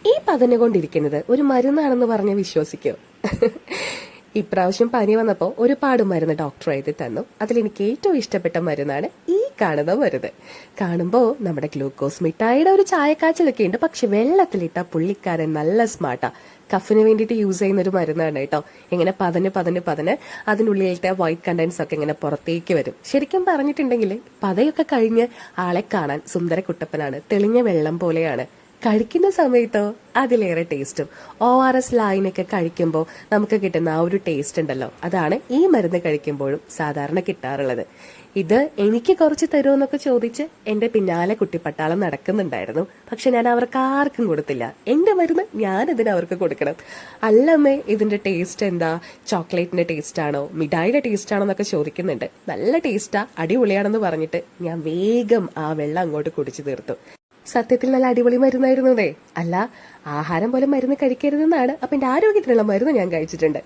ഈ പതഞ്ഞു കൊണ്ടിരിക്കുന്നത് ഒരു മരുന്നാണെന്ന് പറഞ്ഞ് വിശ്വസിക്കോ? ഇപ്രാവശ്യം പനി വന്നപ്പോൾ ഒരുപാട് മരുന്ന് ഡോക്ടർ എഴുതി തന്നു. അതിലെനിക്ക് ഏറ്റവും ഇഷ്ടപ്പെട്ട മരുന്നാണ് ഈ കാണുന്ന മരുന്ന്. കാണുമ്പോൾ നമ്മുടെ ഗ്ലൂക്കോസ് മിഠായിയുടെ ഒരു ചായക്കാച്ചിലൊക്കെ ഉണ്ട്. പക്ഷെ വെള്ളത്തിലിട്ട പുള്ളിക്കാരൻ നല്ല സ്മാർട്ടാ. കഫിന് വേണ്ടിയിട്ട് യൂസ് ചെയ്യുന്ന ഒരു മരുന്നാണ് കേട്ടോ. ഇങ്ങനെ പതഞ്ഞ് അതിനുള്ളിലത്തെ വൈറ്റ് കണ്ടൻസ് ഒക്കെ ഇങ്ങനെ പുറത്തേക്ക് വരും. ശരിക്കും പറഞ്ഞിട്ടുണ്ടെങ്കിൽ പതയൊക്കെ കഴിഞ്ഞ് ആളെ കാണാൻ സുന്ദര കുട്ടപ്പനാണ്. തെളിഞ്ഞ വെള്ളം പോലെയാണ്. കഴിക്കുന്ന സമയത്തോ അതിലേറെ ടേസ്റ്റും. ORS ലൈനൊക്കെ കഴിക്കുമ്പോൾ നമുക്ക് കിട്ടുന്ന ആ ഒരു ടേസ്റ്റ് ഉണ്ടല്ലോ, അതാണ് ഈ മരുന്ന് കഴിക്കുമ്പോഴും സാധാരണ കിട്ടാറുള്ളത്. ഇത് എനിക്ക് കുറച്ച് തരുമെന്നൊക്കെ ചോദിച്ച് എന്റെ പിന്നാലെ കുട്ടിപ്പട്ടാളം നടക്കുന്നുണ്ടായിരുന്നു. പക്ഷെ ഞാൻ അവർക്ക് ആർക്കും കൊടുത്തില്ല. എന്റെ മരുന്ന് ഞാനിതിന് അവർക്ക് കൊടുക്കണം. അല്ലമ്മേ, ഇതിന്റെ ടേസ്റ്റ് എന്താ? ചോക്ലേറ്റിന്റെ ടേസ്റ്റ് ആണോ, മിഠായിയുടെ ടേസ്റ്റ് ആണോ എന്നൊക്കെ ചോദിക്കുന്നുണ്ട്. നല്ല ടേസ്റ്റാ, അടിപൊളിയാണെന്ന് പറഞ്ഞിട്ട് ഞാൻ വേഗം ആ വെള്ളം അങ്ങോട്ട് കുടിച്ചു തീർത്തു. സത്യത്തിൽ നല്ല അടിപൊളി മരുന്നായിരുന്നതേ. അല്ല, ആഹാരം പോലെ മരുന്ന് കഴിക്കരുതെന്നാണ്. അപ്പൊ എന്റെ ആരോഗ്യത്തിനുള്ള മരുന്ന് ഞാൻ കഴിച്ചിട്ടുണ്ട്.